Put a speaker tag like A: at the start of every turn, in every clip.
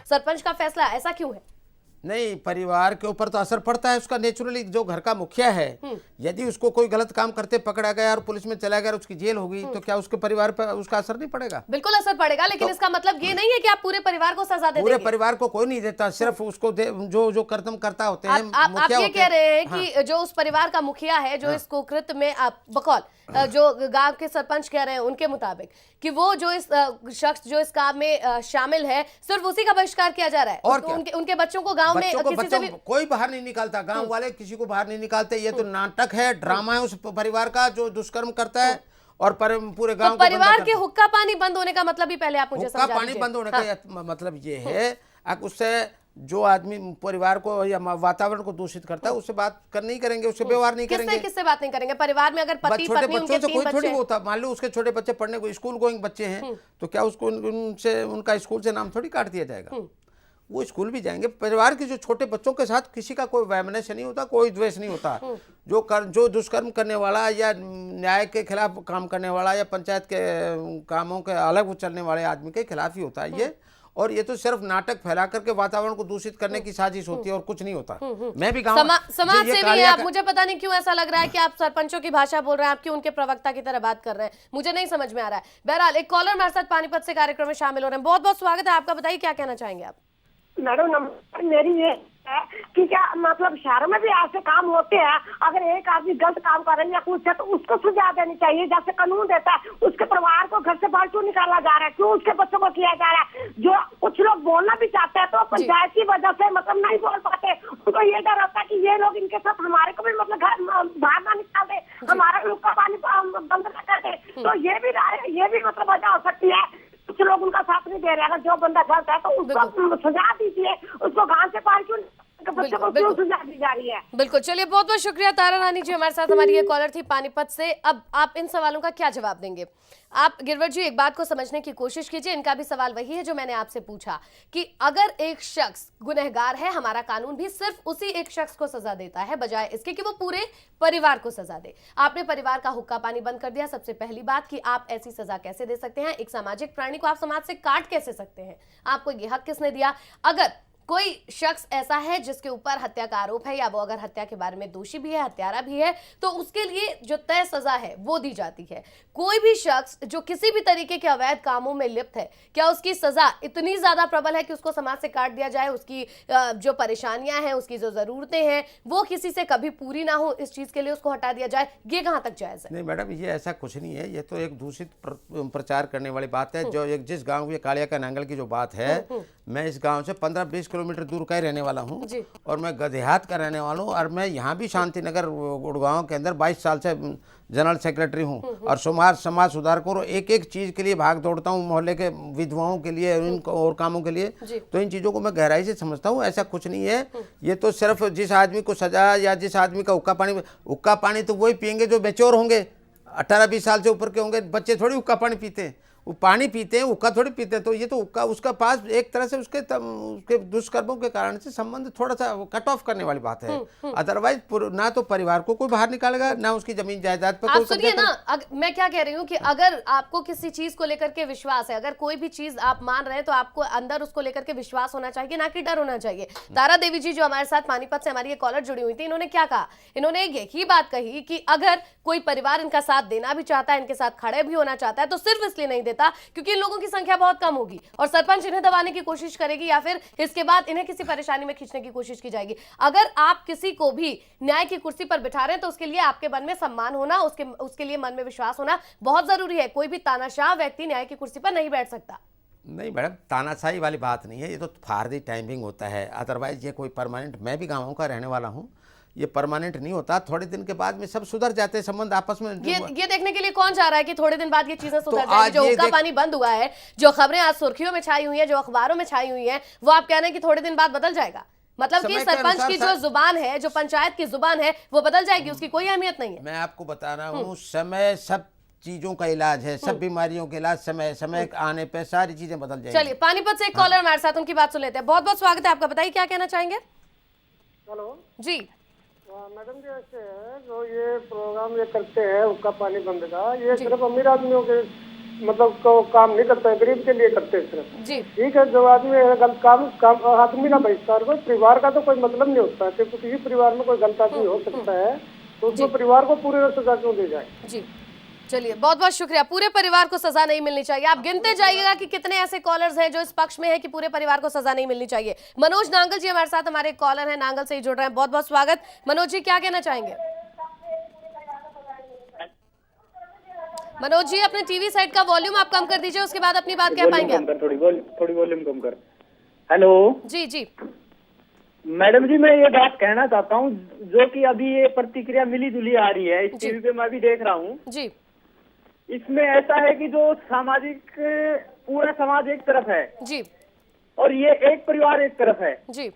A: सरपंच का फैसला, ऐसा क्यों है?
B: नहीं, परिवार के ऊपर तो असर पड़ता है उसका नेचुरली। जो घर का मुखिया है, यदि उसको कोई गलत काम करते पकड़ा गया और पुलिस में चला गया और उसकी जेल होगी, तो क्या उसके परिवार पर उसका असर नहीं पड़ेगा?
A: बिल्कुल असर पड़ेगा, लेकिन इसका मतलब ये नहीं है कि आप पूरे परिवार को सजा दे
B: पूरे
A: देंगे।
B: परिवार को कोई नहीं देता, सिर्फ उसको जो जो कर्तव्य करता होते हैं
A: आप
B: मुखिया
A: ये
B: होते
A: कह रहे हैं
B: हाँ।
A: कि जो उस परिवार का मुखिया है, जो इस कुकृत्य में आप बकौल जो गांव के सरपंच कह रहे हैं उनके मुताबिक कि वो जो इस शख्स जो इस काम में शामिल है, सिर्फ उसी का बहिष्कार किया जा रहा है।
B: और
A: उनके बच्चों को गांव में किसी से भी
B: कोई बाहर नहीं निकालता, गांव वाले किसी को बाहर नहीं निकालते। ये तो नाटक है, ड्रामा है उस परिवार का जो दुष्कर्म करता है और पूरे गांव को
A: परिवार के हुक्का पानी बंद होने का मतलब ही पहले आप मुझे समझा दीजिए।
B: हुक्का पानी बंद होने का मतलब ये है उससे जो आदमी परिवार को या वातावरण को दूषित करता है उससे बात नहीं करेंगे, उससे व्यवहार नहीं करेंगे।
A: किससे बात नहीं करेंगे? परिवार में अगर पति पत्नी उनके 3 बच्चे
B: थोड़ी होता, मान लो उसके छोटे बच्चे पढ़ने को स्कूल गोइंग बच्चे हैं, तो क्या उसको उनसे उनका स्कूल से नाम थोड़ी काट दिया जाएगा? वो स्कूल भी जाएंगे। परिवार के जो छोटे बच्चों के साथ किसी का कोई वैमनस्य नहीं होता, कोई द्वेष नहीं होता। जो दुष्कर्म करने वाला या न्याय के खिलाफ काम करने वाला या पंचायत के कामों के अलग चलने वाले आदमी के खिलाफ ही होता है ये। और ये तो सिर्फ नाटक फैला करके वातावरण को दूषित करने की साजिश होती है और कुछ नहीं होता। मैं भी गाँव
A: समाज सेवी है आप, मुझे पता नहीं क्यों ऐसा लग रहा है कि आप सरपंचों की भाषा बोल रहे हैं, आप क्यों उनके प्रवक्ता की तरह बात कर रहे हैं, मुझे नहीं समझ में आ रहा है। बहरहाल एक कॉलर हमारे साथ पानीपत से कार्यक्रम में शामिल हो रहे हैं, बहुत बहुत स्वागत है आपका, बताइए क्या कहना चाहेंगे आप?
C: मैडम नमस्कार, मेरी ये है कि क्या मतलब शहर में भी ऐसे काम होते हैं, अगर एक आदमी गलत काम कर रहा है या कुछ है तो उसको सजा देनी चाहिए जैसे कानून देता है। उसके परिवार को घर से बाहर क्यों निकाला जा रहा है, क्यों उसके बच्चों को किया जा रहा है? जो कुछ लोग बोलना भी चाहते हैं तो पंचायत की वजह से मतलब नहीं बोल पाते, उनको ये डर होता है कि ये लोग इनके साथ हमारे को भी मतलब बाहर ना निकाल दे, हमारा हुक्का पानी बंद न कर दे। तो ये भी मतलब वजह हो सकती है। कुछ लोग उनका साथ नहीं दे रहे, अगर जो बंदा गलत है तो उसको सजा दीजिए, उसको गांव से बाहर क्यों बच्चों को क्यों सजा दी जा रही है?
A: बिल्कुल, चलिए बहुत बहुत शुक्रिया तारा रानी जी, हमारे साथ हमारी ये कॉलर थी पानीपत से। अब आप इन सवालों का क्या जवाब देंगे? आप गिरवर जी एक बात को समझने की कोशिश कीजिए, इनका भी सवाल वही है जो मैंने आपसे पूछा कि अगर एक शख्स गुनहगार है, हमारा कानून भी सिर्फ उसी एक शख्स को सजा देता है बजाय इसके कि वो पूरे परिवार को सजा दे। आपने परिवार का हुक्का पानी बंद कर दिया। सबसे पहली बात कि आप ऐसी सजा कैसे दे सकते हैं? एक सामाजिक प्राणी को आप समाज से काट कैसे सकते हैं? आपको ये हक किसने दिया? अगर कोई शख्स ऐसा है जिसके ऊपर हत्या का आरोप है या वो अगर हत्या के बारे में दोषी भी है, हत्यारा भी है, तो उसके लिए जो तय सजा है वो दी जाती है। कोई भी शख्स जो किसी भी तरीके के अवैध कामों में लिप्त है, क्या उसकी सजा इतनी ज्यादा प्रबल है कि उसको समाज से काट दिया जाए? उसकी जो परेशानियां हैं, उसकी जो जरूरतें हैं, वो किसी से कभी पूरी ना हो, इस चीज के लिए उसको हटा दिया जाए, ये कहां तक जायज है?
B: नहीं मैडम, ये ऐसा कुछ नहीं है। ये तो एक दूषित प्रचार करने वाली बात है। जो एक जिस गाँव ये कालिया का नांगल की जो बात है, मैं इस गांव से 15-20 किलोमीटर दूर का ही रहने वाला हूं और मैं गदेहात का रहने वाला हूं। और मैं यहां भी शांतिनगर गुड़गांव के अंदर 22 साल से जनरल सेक्रेटरी हूं और समाज सुधारक और एक चीज़ के लिए भाग दौड़ता हूं, मोहल्ले के विधवाओं के लिए और कामों के लिए। तो इन चीज़ों को मैं गहराई से समझता हूं। ऐसा कुछ नहीं है। ये तो सिर्फ जिस आदमी को सजा या जिस आदमी का हुक्का पानी तो वही पियेंगे जो मैच्योर होंगे, 18-20 साल से ऊपर के होंगे। बच्चे थोड़ी हुक्का पानी पीते हैं, वो पानी पीते हैं, हुक्का थोड़ी पीते हैं। तो ये तो हुक्का उसका पास एक तरह से उसके दुष्कर्मों के कारण से संबंध थोड़ा सा कट ऑफ करने वाली बात है। अदरवाइज ना तो परिवार को कोई बाहर निकालेगा, ना उसकी जमीन जायदाद पर
A: कोई। सुनिए ना, मैं क्या कह रही हूँ कि अगर आपको किसी चीज को लेकर के विश्वास है, अगर कोई भी चीज आप मान रहे हैं तो आपको अंदर उसको लेकर के विश्वास होना चाहिए, ना कि डर होना चाहिए। तारा देवी जी जो हमारे साथ पानीपत से हमारी ये कॉलर जुड़ी हुई थी, इन्होंने क्या कहा? इन्होंने यही बात कही कि अगर कोई परिवार इनका साथ देना भी चाहता है, इनके साथ खड़े भी होना चाहता है, तो सिर्फ इसलिए नहीं देता क्योंकि इन लोगों की संख्या बहुत कम होगी और सरपंच इन्हें दबाने की कोशिश करेगी या फिर इसके बाद इन्हें किसी परेशानी में खींचने की कोशिश की जाएगी। अगर आप किसी को भी न्याय की कुर्सी पर बिठा रहे हैं तो उसके लिए आपके मन में सम्मान होना, उसके लिए मन में विश्वास होना बहुत जरूरी है। कोई भी तानाशाह व्यक्ति न्याय की कुर्सी पर नहीं बैठ सकता।
B: नहीं मैडम, तानाशाही वाली बात नहीं है, ये तो फार्जी टाइमिंग होता है। अदरवाइज ये कोई परमानेंट, मैं भी गाँव का रहने वाला हूँ, ये परमानेंट नहीं होता। थोड़े दिन के बाद में सब सुधर जाते हैं, संबंध आपस में।
A: ये देखने के लिए कौन चाह रहा है कि थोड़े दिन बाद ये चीजें सुधर जाएंगी? जो हुक्का पानी बंद हुआ है, जो खबरें आज सुर्खियों में छाई हुई है, जो अखबारों में छाई हुई है, वो आप कह रहे हैं कि थोड़े दिन बाद बदल जाएगा? मतलब कि सरपंच की जो जुबान है, जो पंचायत की जुबान है, वो बदल जाएगी, उसकी कोई अहमियत नहीं है।
B: मैं आपको बता रहा हूँ, समय सब चीजों का इलाज है, सब बीमारियों के इलाज समय आने पे सारी चीजें बदल जाएंगी।
A: चलिए पानीपत से एक कॉलर हमारे साथ, उनकी बात सुन लेते हैं। बहुत बहुत स्वागत है आपका, बताइए क्या कहना चाहेंगे?
C: हेलो
A: जी
C: मैडम जी, ऐसे है जो ये प्रोग्राम ये करते हैं हुक्का पानी बंद का, ये सिर्फ अमीर आदमियों के
D: मतलब काम नहीं करता है, गरीब के लिए करते हैं सिर्फ।
A: जी
D: ठीक है, जो आदमी गलत काम आदमी ना बहिष्कार को, परिवार का तो कोई मतलब नहीं होता, क्योंकि किसी परिवार में कोई गलत आदमी हो सकता है तो उसमें परिवार को पूरी सजा क्यों दी जाए।
A: जी चलिए, बहुत बहुत शुक्रिया। पूरे परिवार को सजा नहीं मिलनी चाहिए। आप गिनते जाइएगा कि कितने ऐसे कॉलर्स हैं जो इस पक्ष में है कि पूरे परिवार को सजा नहीं मिलनी चाहिए। मनोज नांगल जी हमारे साथ, हमारे कॉलर हैं, नांगल से ही जुड़ रहे हैं। बहुत बहुत स्वागत। मनोज जी, क्या कहना चाहेंगे? मनोज जी, अपने टीवी सेट का वॉल्यूम आप कम कर दीजिए, उसके बाद अपनी बात कह पाएंगे आप।
E: थोड़ी वॉल्यूम कम कर। हेलो
A: जी जी
E: मैडम जी, मैं ये बात कहना चाहता हूँ, जो कि अभी ये प्रतिक्रिया मिली जुली आ रही है इस टीवी पे, मैं भी देख रहा हूँ।
A: जी
E: इसमें ऐसा है कि जो सामाजिक पूरा समाज एक तरफ है
A: जी
E: और ये एक परिवार एक तरफ है।
A: जी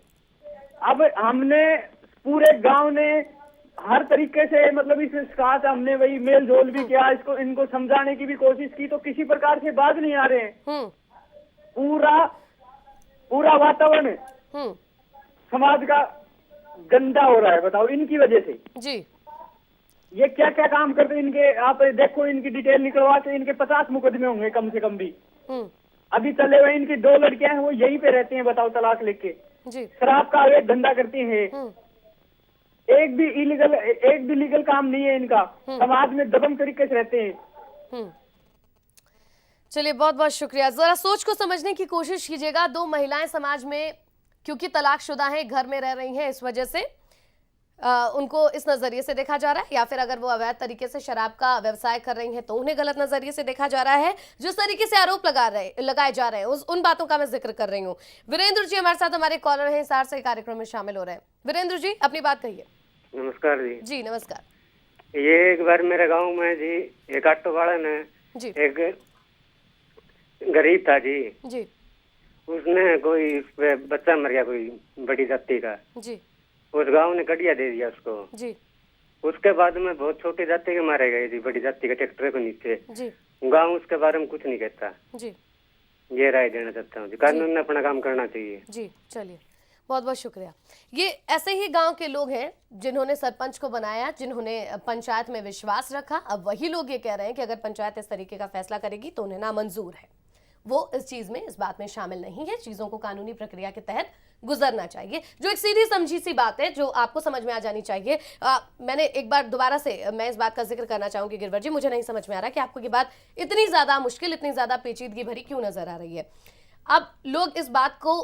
E: अब हमने पूरे गांव ने हर तरीके से, मतलब इस कहा था, हमने वही मेल जोल भी किया, इसको इनको समझाने की भी कोशिश की, तो किसी प्रकार से बाज नहीं आ रहे हैं। पूरा वातावरण समाज का गंदा हो रहा है। बताओ, इनकी वजह से
A: जी
E: ये क्या क्या काम करते हैं इनके। आप देखो, इनकी डिटेल निकलवा के इनके 50 मुकदमे होंगे कम से कम भी अभी चले हुए। इनकी 2 लड़कियां हैं, वो यहीं पे रहती हैं, बताओ, तलाक लेके।
A: जी
E: शराब का अवैध धंधा करती हैं। एक भी लीगल काम नहीं है इनका। समाज में दबंग तरीके से रहते हैं।
A: चलिए, बहुत बहुत शुक्रिया। जरा सोच को समझने की कोशिश कीजिएगा। 2 महिलाएं समाज में क्योंकि तलाकशुदा हैं, घर में रह रही हैं, इस वजह से उनको इस नजरिए से देखा जा रहा है, या फिर अगर वो अवैध तरीके से शराब का व्यवसाय कर रही हैं तो उन्हें गलत नजरिए से देखा जा रहा है। जिस तरीके से आरोप लगाए जा रहे हैं उन बातों का मैं जिक्र कर रही हूँ। वीरेंद्र जी हमारे साथ, हमारे कॉलर हैं, हिसार से कार्यक्रम में शामिल हो रहे हैं। वीरेंद्र जी, अपनी बात कहिए।
F: नमस्कार जी।
A: जी नमस्कार।
F: ये एक बार मेरे गांव में जी एक ऑटो वाला ने
A: जी
F: एक गरीब था जी,
A: जी
F: उसने कोई उस पे बच्चा मर गया, कोई बड़ी जाति का।
A: जी
F: उस गांव ने कटिया दे दिया उसको।
A: जी
F: उसके बाद में बहुत छोटी जाति के मारे गए जी, बड़ी जाति के ट्रैक्टर को नीचे।
A: जी
F: गांव उसके बारे में कुछ नहीं कहता।
A: जी
F: ये राय देना चाहता हूँ जी, कानून ने अपना काम करना चाहिए।
A: जी चलिए, बहुत बहुत शुक्रिया। ये ऐसे ही गांव के लोग हैं जिन्होंने सरपंच को बनाया, जिन्होंने पंचायत में विश्वास रखा। अब वही लोग ये कह रहे हैं कि अगर पंचायत इस तरीके का फैसला करेगी तो उन्हें नामंजूर है। वो इस चीज में, इस बात में शामिल नहीं है। चीजों को कानूनी प्रक्रिया के तहत गुजरना चाहिए, जो एक सीधी समझी सी बात है, जो आपको समझ में आ जानी चाहिए। मैंने एक बार दोबारा से मैं इस बात का जिक्र करना चाहूंगी गिरवर जी, मुझे नहीं समझ में आ रहा कि आपको ये बात इतनी ज्यादा मुश्किल, इतनी ज्यादा पेचीदगी भरी क्यों नजर आ रही है। अब लोग इस बात को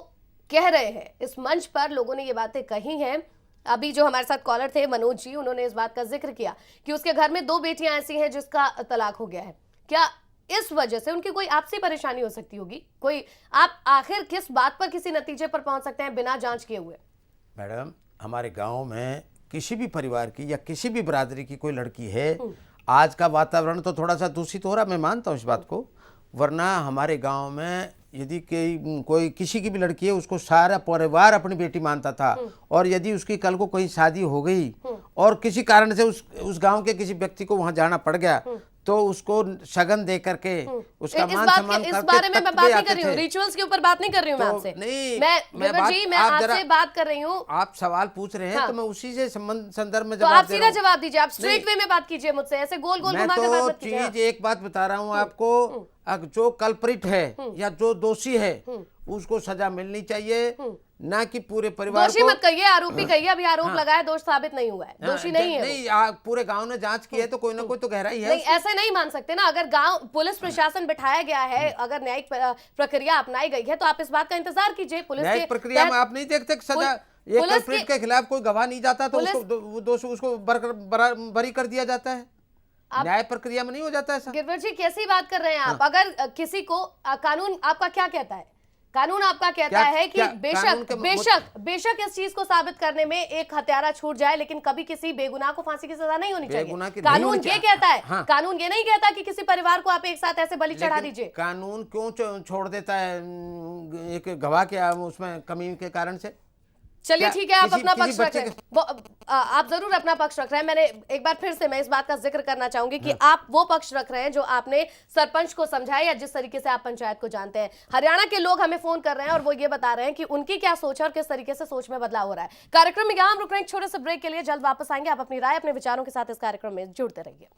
A: कह रहे हैं, इस मंच पर लोगों ने ये बातें कही हैं। अभी जो हमारे साथ कॉलर थे मनोज जी, उन्होंने इस बात का जिक्र किया कि उसके घर में 2 बेटियां ऐसी हैं जिसका तलाक हो गया है। क्या इस वजह से उनकी कोई आपसी परेशानी हो सकती होगी? कोई, आप आखिर किस बात पर किसी नतीजे पर पहुंच सकते हैं बिना जांच किए हुए?
B: मैडम, हमारे गांव में किसी भी परिवार की या किसी भी बिरादरी की कोई लड़की है, आज का वातावरण तो थोड़ा सा दूषित हो रहा, मैं मानता हूँ इस बात को, वरना हमारे गांव में यदि कोई किसी की भी लड़की है, उसको सारा परिवार अपनी बेटी मानता था। और यदि उसकी कल को कोई शादी हो गई और किसी कारण से उस गांव के किसी व्यक्ति को वहां जाना पड़ गया, तो उसको शगन दे करके उसका मान सम्मान
A: इस
B: करके
A: बारे में मैं
B: तक
A: बात
B: भी
A: नहीं
B: आते
A: कर रही हूँ,
B: थे।
A: रिचुअल्स के ऊपर बात नहीं कर रही हूँ मैं
B: तो
A: आपसे।
B: नहीं,
A: मैं आपसे बात कर रही हूँ।
B: आप सवाल पूछ रहे हैं
A: हाँ।
B: तो मैं उसी से संदर्भ में
A: तो आप
B: जवाब दे
A: सीधा
B: रहा हूँ।
A: जवाब दीजिए, आप स्ट्रेट वे में बात कीजिए मुझसे, ऐसे गोल गोल
B: मैं
A: घुमा कर बात
B: तो
A: मत कीजिए।
B: चीज एक बात बता रहा हूँ आपको, जो कल्प्रिट है या जो दोषी है उसको सजा मिलनी चाहिए, ना कि पूरे परिवार
A: दोषी
B: को।
A: मत कहिए, आरोपी कहिए। अभी आरोप लगाया, दोष साबित नहीं हुआ है, दोषी नहीं है वो।
B: नहीं, पूरे गांव ने जांच की है तो कोई ना कोई तो गहराई है।
A: नहीं, ऐसे नहीं मान सकते ना। अगर गांव पुलिस प्रशासन बिठाया गया है, अगर न्यायिक प्रक्रिया अपनाई गई है, तो आप इस बात का इंतजार कीजिए। पुलिस
B: न्यायिक प्रक्रिया में आप नहीं देखते सजा, ये
A: पुलिस
B: कल्प्रिट के खिलाफ कोई गवाह नहीं जाता तो उसको बरी कर दिया जाता है। न्याय प्रक्रिया में नहीं हो जाता ऐसा।
A: गिरवर जी, कैसी बात कर रहे हैं आप? अगर किसी को कानून आपका क्या कहता है? कानून आपका कहता है कि बेशक इस चीज को साबित करने में एक हत्यारा छूट जाए, लेकिन कभी किसी बेगुनाह को फांसी की सजा नहीं होनी चाहिए। कानून ये कहता है।
B: हाँ।
A: कानून ये नहीं कहता कि किसी परिवार को आप एक साथ ऐसे बलि चढ़ा दीजिए।
B: कानून क्यों छोड़ देता है एक गवाह के उसमें कमी के कारण से?
A: चलिए ठीक है, आप अपना पक्ष रख रहे हैं, आप जरूर अपना पक्ष रख रहे हैं। मैंने एक बार फिर से मैं इस बात का जिक्र करना चाहूंगी कि आप वो पक्ष रख रहे हैं जो आपने सरपंच को समझाया, या जिस तरीके से आप पंचायत को जानते हैं। हरियाणा के लोग हमें फोन कर रहे हैं और वो ये बता रहे हैं कि उनकी क्या सोच है और किस तरीके से सोच में बदलाव हो रहा है। कार्यक्रम में यहाँ हम रुक रहे हैं, छोटे से ब्रेक के लिए, जल्द वापस आएंगे। आप अपनी राय, अपने विचारों के साथ इस कार्यक्रम में जुड़ते रहिए।